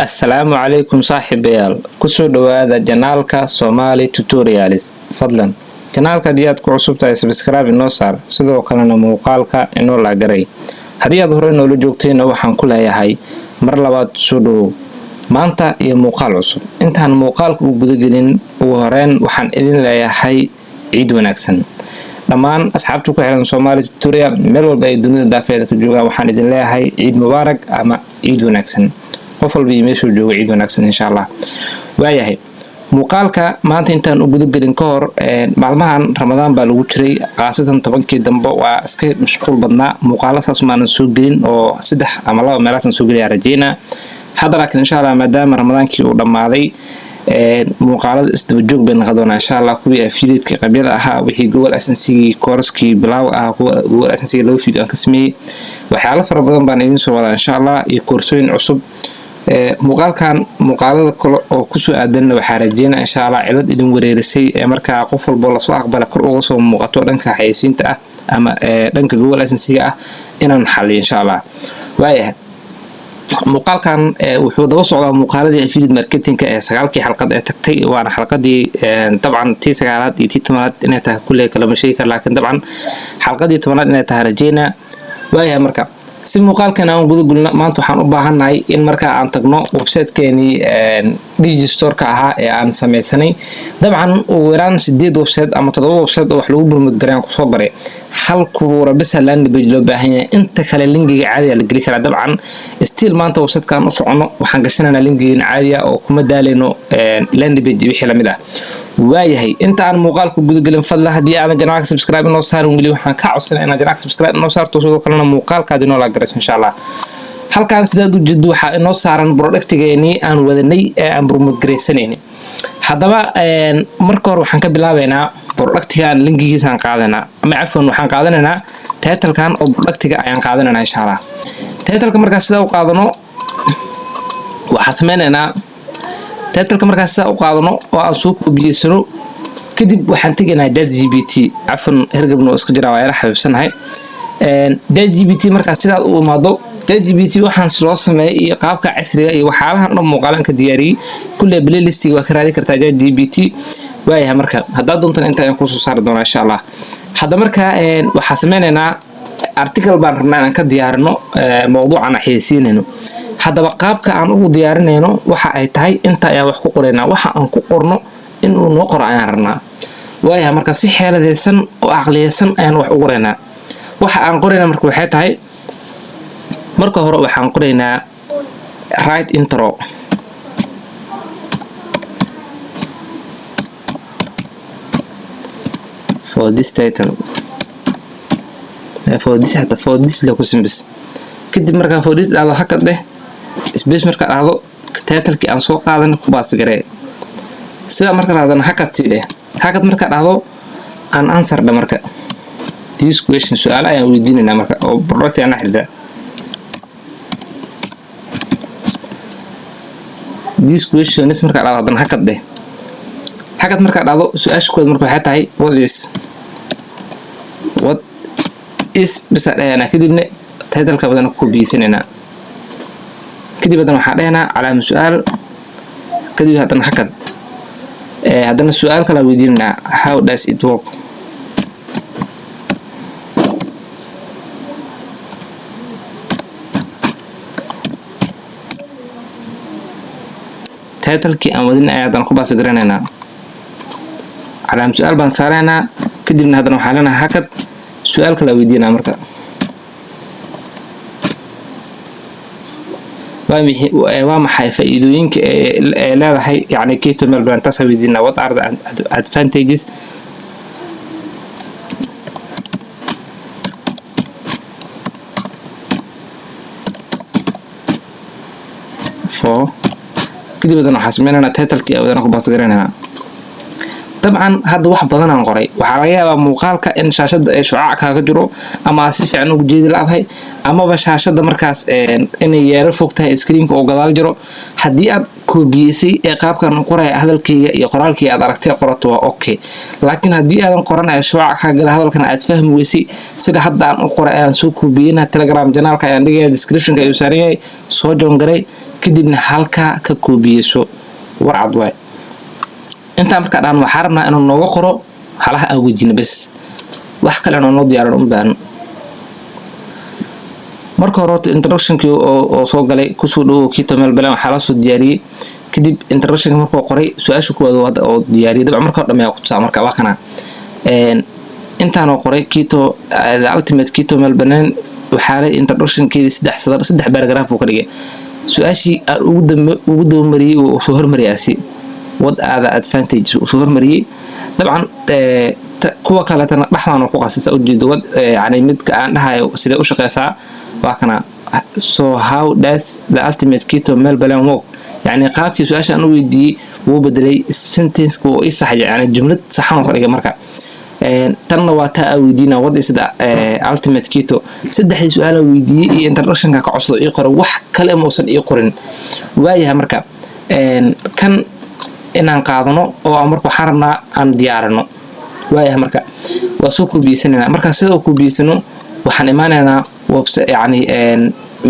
السلام عليكم صاحبيال كسو دوادا جنالكا سومالي توتورياليس فضلا جنالكا دياد كعصوبتا سبسكرايب انو سار sidoo kalena muuqaalka inoo la garay hadii aad hore inoo la joogteen waxaan ku leeyahay mar labaad soo dhaw maanta iyo muuqaal cusub intaan muuqaalku u guda gelin ugu horeen waxaan idin leeyahay ciid wanaagsan dhamaan asxaabtu ku xiran Soomaali tutorial meel walba ay dunida daafeeda ka joogaan waxaan idin leeyahay ciid mubaarak ama ciid wanaagsan qof walba meeshuu joogo ciid wanaagsan insha Allah waayahay muuqaalka maanta intaan u guda gelin ka hor maalmahan Ramadaan baa lagu jiray qaasatan 10kii dambe waa iska mashquul badnaa muuqaalasaas maanan soo gelin oo 3 ama 2 meelasan soo geliyay rajayna hadda laakiin insha Allah maadaama Ramadaankii uu dhamaaday muuqaalada isdaba joog been qadoona insha Allah kuwii affiliate qabyada ahaa wixii Google Adsense course-kii bilaaw ah Google Adsense loo fiidiyo aan ka sameeyay waxyaalo fara badan baan idin soo wadaa insha Allah iyo koorsooyin cusub muuqaalada kale oo ku soo aadan waxaa rajeynaa insha Allah cilad idin wareerisay marka qof walba la soo aqbala kor uga soo muuqato dhanka xayeysiinta ah ama dhanka Google Adsense ah inaan xalliyo insha Allah waayahay muuqaalkan wuxuu daba socdaa muuqaaladii affiliate marketing ee 9kii xalqad ee tagtay waana xalqadii dabcan tii 9aad iyo tii 10aad inay tahay kulli kala mashay kar laakiin dabcan xalqadii 10aad inay tahay rajeynaa waayahay marka si muuqaalkan aan guda gulna maanta waxaan u baahanahay in marka aan tagno website-keeni Digistore-ka ahaa ee aan sameeysanay dabcan ugu yaraan 8 website ama 7 website oo wax lagu promote gareeyaan ku soo baray hal kuura bas landing page loo baahan yahay inta kale linkiga caadi ah la gali karaa dabcan still maanta website-kan u socono waxaan gashanaynaa linkiga caadi ah oo kuma daaleyno landing page wixii lamid ah waayahay inta aan muuqaalku guda gelin fadlan hadii aadan janaalka subscribe inoo saarin wali waxaan ka codsanayaa inaad janaalka subscribe inoo saarto sidoo kalena muuqaalkaad inoo la garayso insha Allah halkaan sidaad u jeedo waxa inoo saaran product-geeni aan wadanay ee aan promote gareysanayna hadaba marka hore waxaan ka bilaabaynaa product-gaan linkigiisa aan qaadanaa ama afwan waxaan qaadanaynaa title-kan oo product-ga ayaan qaadanaynaa insha Allah title-ka marka sida u qaadano waxaan sameeynaa title-ka marka sida u qaadano oo aan soo koobiyeyno kadib waxaan tagnaa ChatGPT afwan hergabno iska jira waa yara xabibsanahay ChatGPT marka sida uu imaado ChatGPT waxaan soo sameeyay iyo qaabka casriga iyo waxyaalahan dhan muuqaalanka diyaariyay kulli playlist-iga waa ka raadi kartaa ChatGPT waayahay marka haddaad doontaan inta aan ku soo saari doonaa insha Allah hadda marka waxaan sameynaynaa article baan rabnaa inaan ka diyaarino mowduucan xayeysiinayno hadaba qaabka aan ugu diyaarinayno waxa ay tahay inta ayaan wax ku qoraynaa waxa aan ku qorno in uu noo qoro ayaan rabnaa waayahay marka si xeeladeysan oo aqliyeysan ayaan wax u qoraynaa waxa aan qoraynaa marka waxay tahay marka hore waxaan qoraynaa write intro for this title for this la ku simbis kadib marka for this dhado hakad leh space marka dhado title-kii aan soo qaadan ku baas garee sida marka dhadana hakad sidee hakad marka dhado aan answer dha marka this question su'aal ayaan weydiinayna marka oo product aan xirida this question is marka dhado hadana hakad leh hakad marka dhado su'aasha kood marka waxay tahay what is bisa dhayna kadibna title-ka badan ku biisanayna kadib haddana waxaan dhahnaa calaamad su'aal kadib haddana hakad haddana su'aal kala weydiinaa how does it work title-kii aan wadin ayaa haddana ku baas garanaynaa calaamad su'aal baan saaraynaa kadibna haddana waxaan leenahay hakad su'aal kala weydiinaa marka waa maxay faa'iidooyinka ee leedahay yani Keto-Mail brand taas weydiinaa what are the advantages for kadib waxaan sameeynaa title-kii wadana ku baas garanaynaa dabcan hadda wax badan aan qoray waxa laga yaabaa muuqaalka in shaashada ay shucaac kaaga jiro ama si fiican ugu jeedi lahayd ama ba shaashada markaas inay yeero fogtahay screen-ka oo gadaal jiro hadii aad koobiyesay ee qaabkan qoray hadalkayga iyo qoraalkii aad aragtay qorato waa okay laakiin hadii aadan qoran ay shucaac kaaga gal hadalkan aad fahmi weysay sida hadda aan u qoray aan soo koobiyeyna Telegram channel-ka ayaan dhigay description-ka iyo saariyay soo joon garay kadibna halka ka koobiyeyso warcad way inta marka dhan waxa rabnaa inuu nooga qoro halaha aan wejina bas wax kale inuu noo diyaarin u baahan marka hore introduction-kii oo soo galay ku soo dhaw Keto Meal Plan waxa la soo diyaariyay kadib introduction markuu qoray su'aasha kuwaad oo diyaariyay dabcan marka dhameeyo ku taa marka waa kana intaan oo qoray Keto the ultimate Keto Meal Plan waxa la introduction-keedii 3 paragraph uu ka dhigay su'aashii ugu dambeeyay oo soo hormariyay what are the advantages soo hormariyay dabcan kuwa kale tan dhaxdan ku qasaysa u jeedo yani midka aan dhahayo sida u shaqeysaa waa kana so how does the ultimate Keto Meal Plan work يعني qaabkii su'aasha aan weydiiyay wuu bedelay sentence oo isax yani jumlad saxan oo ka dhigay marka tanna waa taa weydiina what is the ultimate keto saddexdii su'aal weydiiyay iyo introduction-ka ka cusub iyo qoro wax kale ma uusan ii qorin waayaha marka kan inaan qaadano oo marka waxaan rabnaa aan diyaarino waayaha marka waa soo koobiyeysanayna marka sida uu koobiyeysanno waxaan imaanaynaa website yani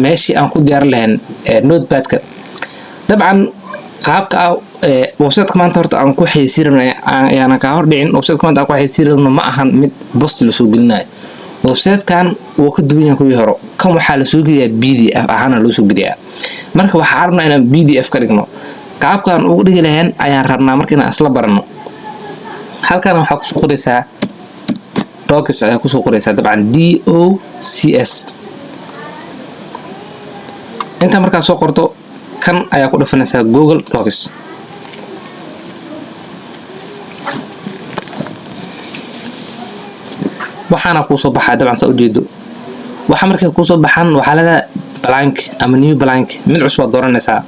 meeshii aan ku diyaarin lahayn notepad-ka dabcan qaabka website maanta horta aan ku xayisiirnay ayaan ka hor dhicin website maanta aan ku xayisiirno ma ahan mid post la soo gelinayo website-kan wuu ka duwan yahay kuwii hore kan waxa la soo geliyaa PDF ahaan loo soo geliyaa marka waxa rabnaa inaan PDF ka dhigno qaabkan ugu dhigi lahayn ayaan rabnaa marka inaan isla barano halkan waxa ku soo qoraysaa docs ayaa ku soo qoraysaa dabcan DOCS inta marka soo qorto kan ayaa ku dhafanaysaa Google Docs waxaana ku soo baxay dabcan soo jeedo waxa markay ku soo baxan waxa la blank ama new blank mid cusub aad dooranaysaa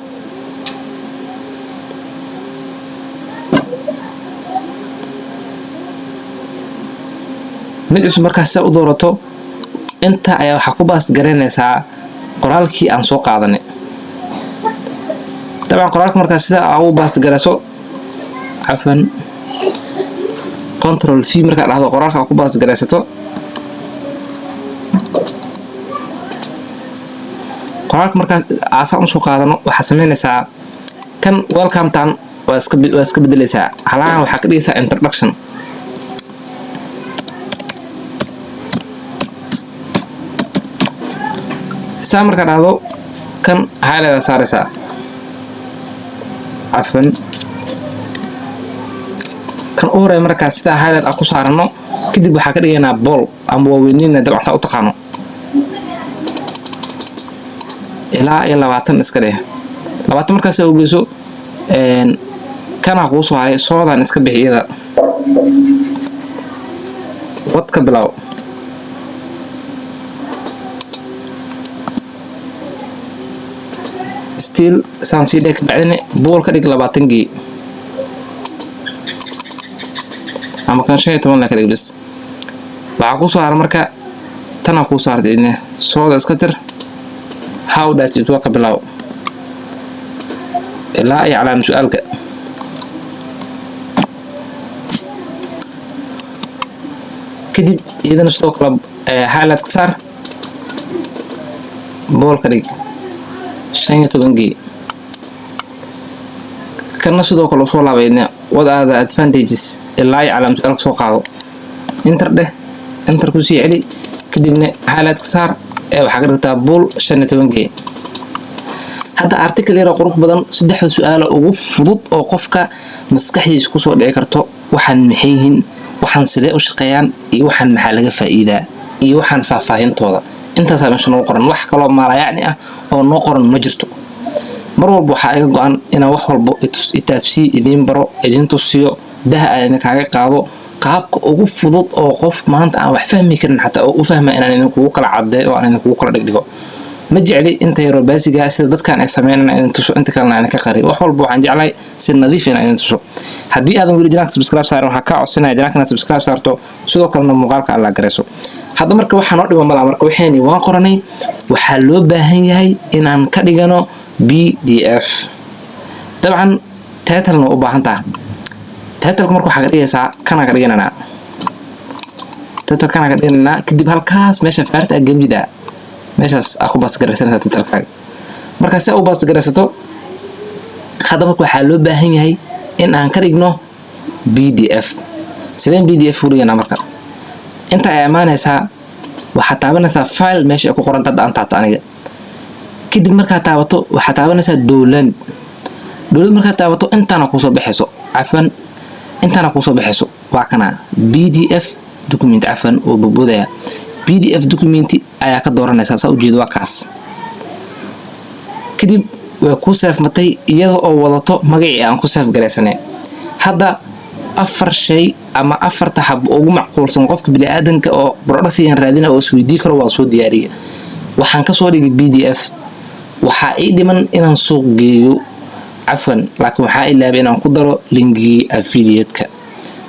mid cusub markaas u doorato inta ayaa waxa ku baas garanaysaa qoraalkii aan soo qaadanay طبعا قرارك مركز سida uu baas garayso afan control v marka dhahdo qoraalka ku baas garaysato qoraalka markaas aasaan soo qaadano waxa sameynaysaa kan welcome tan waa iska bedelaysaa halahan waxa ka dhigaysaa introduction saa marka dhahdo kan highlight saaraysaa عفوا كان أوري مركز ستا هايلايت أكو سارنو كدب waxaa ka dhiganaa ball ama waaweynina dabacsan u taqaano ilaa 20 iska dheh 20 markaas oo geyso kana ku soo haray soodan iska bixiyada wad ka bilaw still sansi dhig bacdina bool ka dhig 20 gee ama kan 15 la ka dhig bas waxa ku soo haray marka tana ku soo hartayna sooda iska tir how does it work bilaw ilaa ay calaamad su'aalka kadib idin soo kala highlight ka saar bool ka dhig 15 gee kana sidoo kale soo laabayna what are the advantages ilaa ay calaamad su'aalka soo qaado enter ku sii celi kadibna highlight ka saar waxa ka dhigtaa bool 15 gee hadda article yar qurux badan saddex su'aalo ugu fudud oo qofka maskaxdiisa ku soo dhici karto waxaan maxay yihiin waxaan sidee u shaqeeyaan iyo waxaan maxaa laga faa'iidaa iyo waxaan faahfaahintooda intaas aan meesha noo qoran wax kale oo maalayacni ah oo noo qoran ma jirto mar walba waxa ay go'an inaan wax walba itaabsi idin baro idin tusiyo dah aan kaaga qaado qaabka ugu fudud oo qof maanta aan wax fahmi karin xataa oo u fahma inaan idin kugu kala cadeeyo oo aan idin kugu kala dhigdhigo ma jecli inta yaro baasiga sida dadkan ay sameeyaan in tuso inta kalena aan ka qari wax walba waxaan jeclay si nadiif ah in tuso hadii aadan weli janaax subscribe saaran waxa ka codsanayaa janaaxna subscribe saarto sidoo kalena muuqaalka alla gareyso hadda marka waxaan oo dhiman mala marka waxaan waan qoranay waxa loo baahan yahay inaan ka dhigano PDF dabcan title-na u baahan tahay title-ka marka waxa ka dhigaysaa kana ka dhiganana title kana ka dhiganana kadib halkaas meesha faarta gamjida meeshaas aku bas garaysanaysa title-kaaga marka si u baas garaysato hadda marka waxa loo baahan yahay in aan ka dhigno PDF sideen PDF u dhigana marka inta ay amaanaysa waxa taabanaysa file meesha ku qoran dad aan taabto aniga kadib marka taabato waxa taabanaysa download marka taabato intana ku soo baxayso afan intana ku soo baxayso waa kana PDF document afan oo bobodaya PDF document ayaa ka dooranaysa saa u jeedo waa kaas kadib way ku save matay iyadoo oo wadato magacii aan ku save garaysanay hadda afar shay ama afar tahab ugu macquulsan qofka bini aadanka oo production raadina oo isweydii karo waa soo diyaariyay waxaan ka soo dhigay PDF waxa ay dhiman inaan suuq geeyo afan laakiin waxa ay laabay inaan ku daro linki affiliate-ka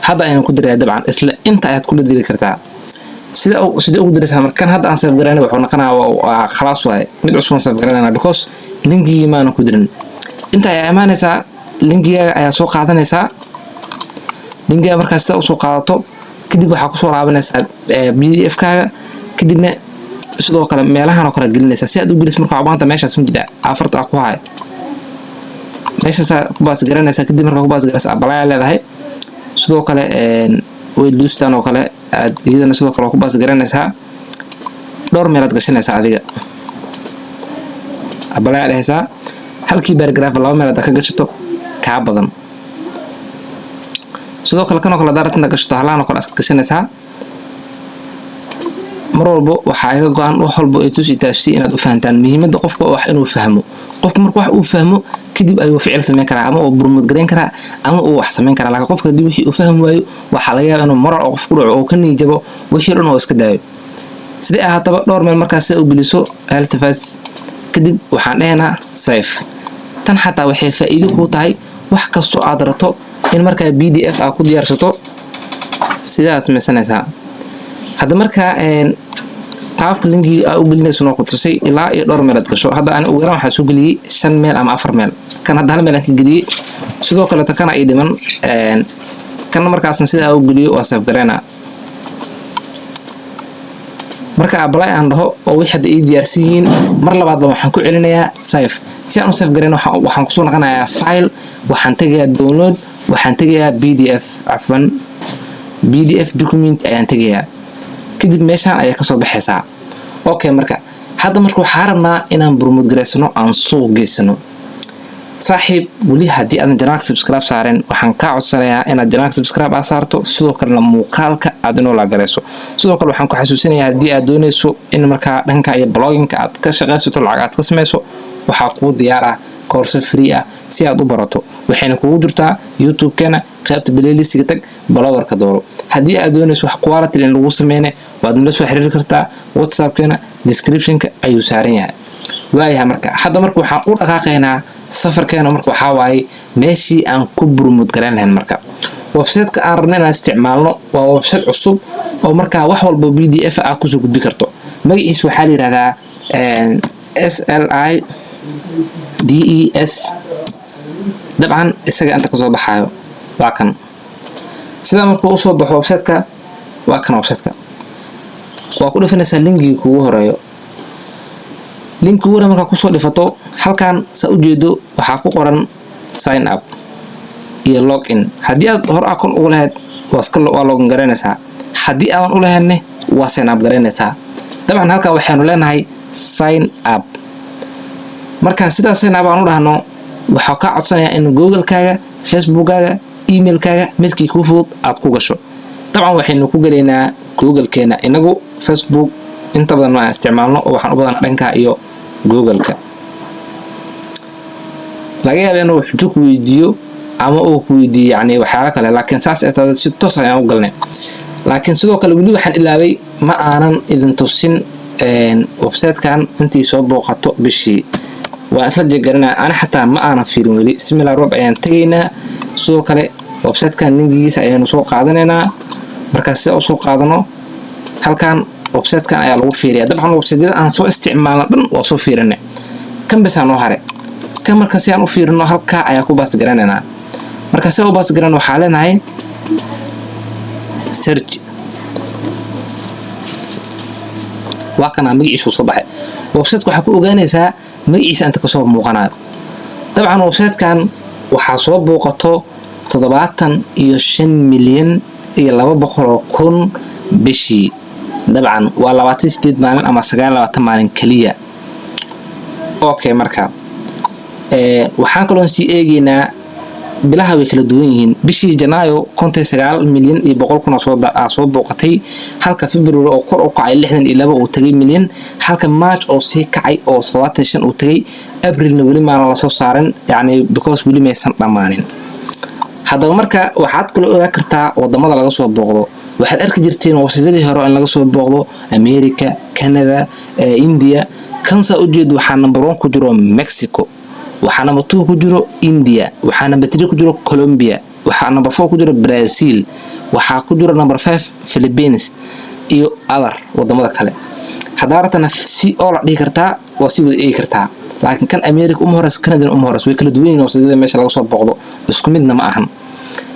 hadda ayaan ku diray dabcan isla inta aad ku diri kartaa sida ugu diraysaa markan hadda aan save garanay wuxuu noqonaa waa khalaas waay mid cusub save garanayna because linkiga ma aan ku dirin inta ay amaanaysa linkiga ayaa soo qaadanaysa linkiga markaas sida u soo qaadato kadib waxa ku soo laabanaysa PDF-kaaga kadibna sidoo kale meelahan oo kala gelinaysa si aad u gelis marka maanta meeshaas mujida afarta ku hay meeshaas ku baas garanaysa kadib marka ku baas garaysa balaa leedahay sidoo kale way luustaan oo kale aad iyadana sidoo kale ku baas garanaysa dhowr meelaad gashanaysa adiga balaa leeysa halkii paragraph laba meelaad ka gashato ka badan sidoo kale kan oo kale daarad inta gashato halaan oo kale iska gashanaysa mar walba waxa ay go'an wax walba ay tusi taafsi inaad u fahantaan muhiimadda qofka wax inuu fahmo qofka marka wax uu fahmo kadib ayuu ficil sameyn karaa ama uu burmud gareyn karaa ama uu wax sameyn karaa laakiin qofka hadii wixii uu fahmi waayo waxa laga yaabaa inuu marar qof ku dhaco oo ka niyajabo wixii dhan oo iska daayo sidii ahaataba dhowr meel markaas u geliso haltafaas kadib waxaan dhahaynaa save tan xataa waxay faa'iido ku tahay wax kasto aad rato in marka PDF aad ku diyaarsato sidaas meesanaysa hadda marka qaabka linkiga aad u gelinayso noo ku tusay ilaa iyo dhowr meelaad gasho hadda aan ugu yaraan waxa soo geliyay 5 meel ama 4 meel kan hadda hal meel aan ka geliyay sidoo kale ta kana ay dhiman kan markaasna sida aan u geliyo waa save gareena marka apply aan dhaho oo wixii hadda ay diyaarsiin mar labaad waxaan ku celinayaa save si aan u save gareeno waxaan ku soo noqonayaa file waxaan tagayaa download waxaan tagayaa PDF afwan PDF document ayaan tagayaa kadib meeshaan ayaa ka soo baxaysaa okay marka hadda marka waxaan rabnaa inaan promote gareysano aan suuq geysano saaxiib wali hadii aad channel subscribe saareen waxaan ka codsanayaa inaad channel subscribe saarto sidoo kale muuqaalka aad inoo la gareyso sidoo kale waxaan ku xasuusinayaa hadii aad doonayso in marka dhanka iyo blogging aad ka shaqeysato lacag aad ka sameyso waxa ku diyaar ah course free ah si aad u barato waxayna kugu jirtaa YouTube-kana qaybta playlist-ka tag blogger-ka dooro hadii aad doonayso wax quality in lagu sameeyo waad nala soo xiriiri kartaa WhatsApp-kana description-ka ayuu saaran yahay waayaha marka hadda marka waxaan u dhaqaaqaynaa safarkeena marka waxa waaye meeshii aan ku promote garan lahayn marka website-ka aan rabnay inaan isticmaalno waa website cusub oo marka wax walba PDF ah ku soo gudbi karto magaciisa waxa la yiraahdaa SLIDES dabcan isaga inta ka soo baxayo waa kan sida marka uu soo baxo website-ka waa kan website-ka waa ku dhafanaysaa linkiga kugu horeeyo linkiga marka ku soo dhifato halkan sa u jeedo waxa ku qoran sign up iyo login hadii aad hor account ugu lahayd waa login garanaysaa hadii aan u lahaynne waa sign up garanaysaa dabcan halka waxaanu leenahay sign up marka sidaas sign up aan u dhahno waxa ka codsanayaa in Google-kaaga Facebook-kaaga email-kaaga midkii ku fudud aad ku gasho dabcan waxaynu ku galeynaa Google-keena inagu Facebook inta badan ma isticmaalno oo waxaan u badan dhanka iyo Google-ka laga yaabaa inuu xujo ku weydiiyo ama uu ku weydiiyo yani waxyaalo kale laakiin saas ay tahay si toos ah aan u galnay laakiin sidoo kale wali waxaan ilaabay ma aanan idin tusin website-kan intii soo booqato bishii waan isla jeegarinaa ana xataa ma aanan fiirin wali similar web ayaan tagaynaa sidoo kale website-kan linkigiisa ayaanu soo qaadanaynaa marka si aan soo qaadano halkan website-kan ayaa lagu fiiriyaa dabcan website-yada aan soo isticmaalno dhan waa soo fiirinay kan bas aan hore kan marka si aan u fiirino halka ayaa ku baas garanaynaa marka si u baas garan waxa leenahay search waa kana magaciisu soo baxay website waxa ku ogaanaysaa magaciisa inta kasoo muuqanayo dabcan website-kan waxaa soo booqato 75 milyan iyo 200,000 bishii dabcan waa 28 maalin ama 29 maalin kaliya okay marka waxaan kaloo sii eegaynaa bilaha way kala duwan yihiin bishii Janaayo 9 milyan iyo 100,000 soo booqatay halka February oo kor u kacay 62 oo tagay milyan halka March oo sii kacay oo 75 oo tagay April wali ma la soo saarin yani because wali maysan dhamaanin hadaba marka waxaad kala ogaan kartaa wadamada laga soo booqdo waxaad arki jirteen wasiiradii hore in laga soo booqdo America Canada India kansa ujeed waxa number 1 ku jiro Mexico waxa number 2 ku jiro India waxa number 3 ku jiro Colombia waxa number 4 ku jiro Brazil waxa ku jiro number 5 Philippines iyo other wadamada kale hadaartana si oo la dhigi kartaa waa si wada eegi kartaa laakiin kan America horas Canada horas way kala duwan yihiin wasiirada meesha laga soo booqdo isku midna ma ahan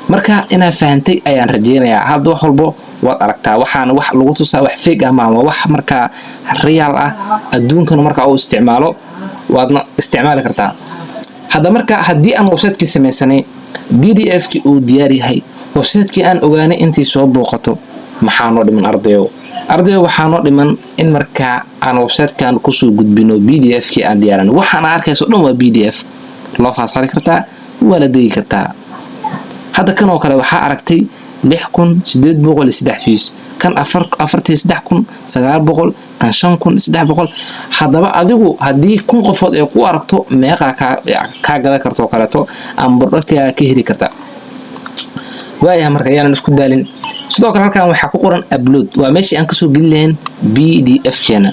marka ina fahantay ayaan rajeynayaa hadda wax walbo waad aragtaa waxaan wax lagu tusaa wax fake ama wax marka real ah adduunkan marka uu isticmaalo waadna isticmaali kartaa hadda marka hadii aan website-ki sameeysanay PDF-ki uu diyaar yahay website-ki aan ogaanay intii soo booqato maxaa noo dhiman ardayo waxaa noo dhiman in marka aan website-kan ku soo gudbino PDF-ki aan diyaaran waxaan arkayso dhan waa PDF loo faasali kartaa wala deegi kartaa hadda kan oo kale waxa aragtay 6,803 fees kan 43,900 kan 5,300 hadaba adigu hadii kun qofood ay ku aragto meeqa ka gada karto kaleeto ama productiga ka heli karta waaya marka ayaan isku daalin sidoo kale halkan waxa ku qoran upload waa meeshii aan ka soo gelin PDF keena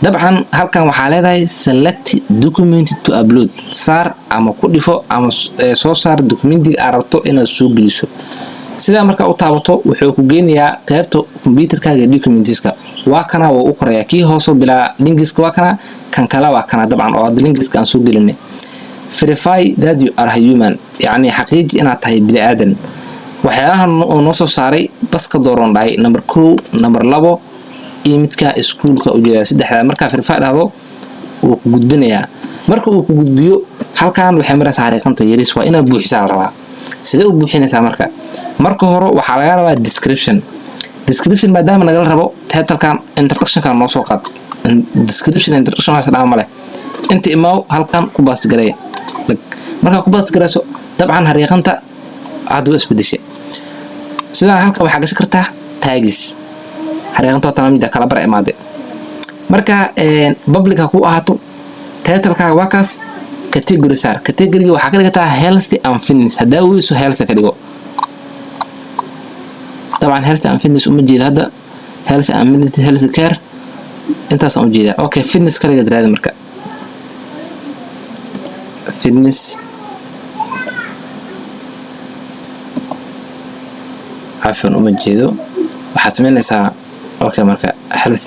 dabcan halkan waxa leedahay select document to upload saar ama ku dhifo ama soo saar documentiga aad rabto inaad soo geliso sida marka u taabato wuxuu ku geenayaa qaybta computerkaaga documentiska waa kana oo u qoraya kii hooso bila linkiska waa kana kan kala waa kana dabcan oo linkiska aan soo gelinay verify that you are human yani xaqiiqi inaad tahay bini aadan waxyaalahan oo noo soo saaray bas ka dooran dhahay number 2 number 2 iyo midka iskuulka u jeeda saddexda marka verify dhahdo uu ku gudbinayaa marka uu ku gudbiyo halkan waxay maraysaa xariiqanta yaris waa inaad buuxisaa rabaa sida u buuxinaysaa marka hore waxa laga rabaa description maadaama naga rabo title-kan introduction-kan noo soo qaad description introduction waxa dhaama leh inta imaaw halkan ku baas garay marka ku baas garayso dabcan xariiqanta aad u isbedeshay sida halkan waxa gashan kartaa tags xariiqanta tamamida kala bar imaade marka public ku ahaato title-kaaga waa kaas category saar category waxa ka dhigtaa healthy and fitness hadaa weeso health ka dhigo طبعا health and fitness uma jeedo hada health and health care intaas aan u jeedaa okay fitness kale gadraad marka fitness afan uma jeedo waxa sameynaysaa okay marka health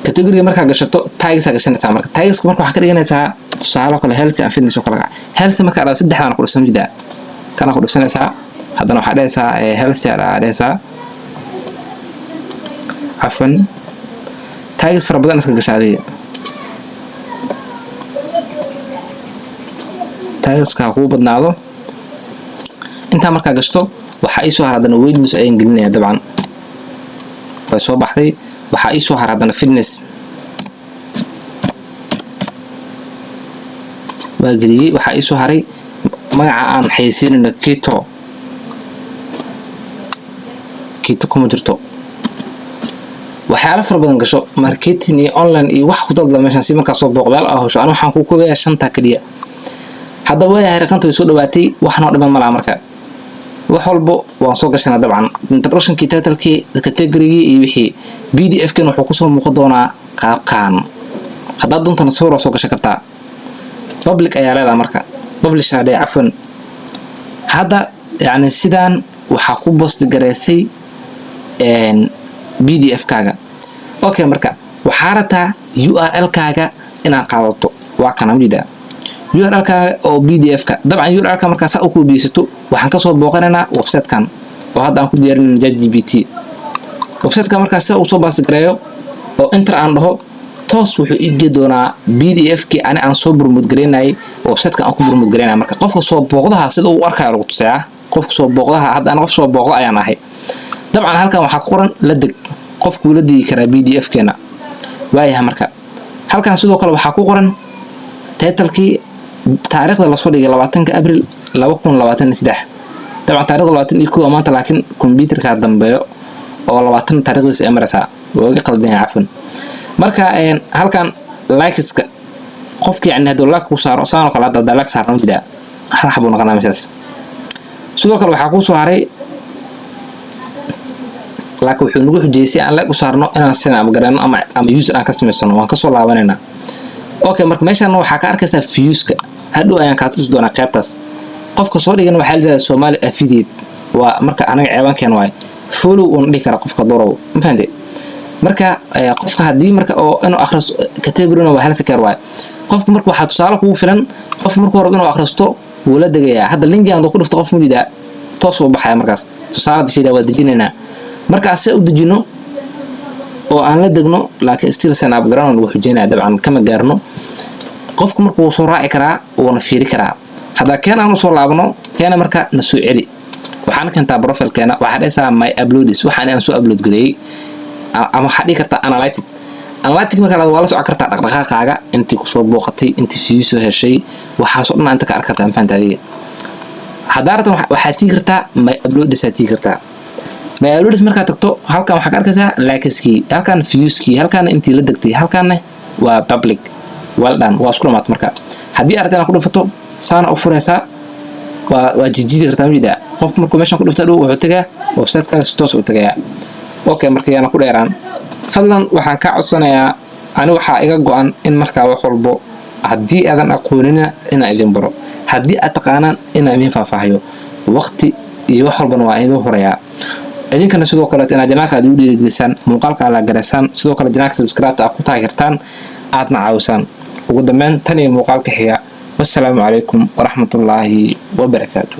category marka gashato tags gashanaysaa marka tags marka waxa ka dhiganaysaa tusaale kale health and fitness oo kale health marka aad saddexdan ku sameydaa kana ku dhigsanaysaa hadana waxa dhaysaa health dhaysaa afan tags fara badan iska gashaaday tags ka ku badnaado inta marka gashto waxa ay soo haradana weydis ay gelinayaan dabcan way soo baxday waxa ay soo haradana fitness waagilii waxa ay soo haray magaca aan xaysiinina keto kuma jirto waxyaalo fara badan gasho marketing iyo online iyo wax ku dalda meeshan si marka soo booqdaal ah hawsha aan waxaan ku koobayaa 5 kaliya hadaba way xariiqanta way soo dhawaatay waxna dhiman malaha marka wax walbo waan soo gashanaa dabcan introduction-ki title-ki category-gi iyo wixii PDF-kan wuxuu ku soo muuqan doonaa qaabkan hadaa doontana sawir soo gashan kartaa public ayaa leedahay marka publisher day afan hada yani sidaan waxa ku post gareysay PDF-kaaga okay marka waxa rabtaa URL-kaaga inaad qaadato waa kana wida URL-kaaga oo PDF-ka dabcan URL-ka marka saa u koobiyeesato waxaan ka soo booqanaynaa website-kan oo hadda aan ku diyaarinay ChatGPT website-ka marka saa u soo baas gareeyo oo enter aan dhaho toos wuxuu ii doonaa PDF ki aan soo promote gareynay website-ka aan ku promote gareynay marka qofka soo booqdaha sida uu arkayo lagu tusayaa qofka soo booqdaha hadda aan qof soo booqda ayaan ahay dabcan halkan waxa ku qoran la deg qofku la digi kara PDF keena waayaha marka halkan sidoo kale waxa ku qoran title-kii taariikhda la soo dhigay 20 Abriil 2023 طبعا taariikhda 21 maanta laakiin computerka dambeeyo oo 20 taariikhdiisa ay maraysaa wooga qaldan yahay cafan marka halkan likeska qofkii yani haduu like ku saaro saano kala dad like saarno jida hal xabo noqonaa meeshaas sidoo kale waxa ku soo haray like wuxuu nagu xujeysay aan like u saarno inaan sina ama garanno ama user aan ka sameysano waan ka soo laabanayna okay marka meeshan waxa ka arkaysaa views-ka hadhow ayaan ka tusi doonaa qaybtaas qofka soo dhigan waxa la yiraahdaa Somali affiliate waa marka anaga ceebankeen waay follow on dhigi kara qofka dooraw ma fahanteen marka qofka hadii marka oo inuu akhristo category-na waa health care waay qofka marka waxa tusaale kugu filan qof marka hore inuu akhristo wuu la degayaa hadda link aan ku dhufto qof mudida toos u baxaya markaas tusaalada fiidiyo waa dejinayna marka asay u dejino oo aan la degno laakiin still sana background wuxuu jeenaa dabcan kama gaarno qofka marka uu soo raaci karaa oo na fiiri karaa hada keen aan soo laabno keena marka na soo celi waxaan kantaa profile keena waxa dhaysaa my uploads waxaan aan soo upload gareeyay ama waxa dhigi kartaa analytic marka la wala soo kartaa dhaqdhaqaaqaaga intii ku soo booqatay intii sii soo heshay waxa soo dhan inta ka arkartaa fahantaadiga hadaartan waxa tii kartaa my uploads tii kartaa my uploads marka tagto halkan waxa ka arkaysaa likeski halkan viewski halkan intii la degtay halkan waa public well done waa isku maad marka hadii aragtana ku dhufato saana u furaysa waa jijidi kartaa midda qof markuu meeshan ku dhufto wuxuu tagaa website-ka toos u tagaya okay marka yana ku dheeraan fadlan waxaan ka codsanayaa ani waxa iga go'an in marka wax walbo hadii aadan aqoonina inaan idin baro hadii aad taqaanaan inaan idin faahfaahiyo waqti iyo wax walbana waa idin horeeyaa idinkana sidoo kale inaad janaalka aad u dhiirigelisaan muuqaalka la gareysaan sidoo kale janaalka subscribe ku taageertaan aadna caawisaan ugu dambeyn tan iyo muuqaalka xiga والسلام عليكم ورحمة الله وبركاته.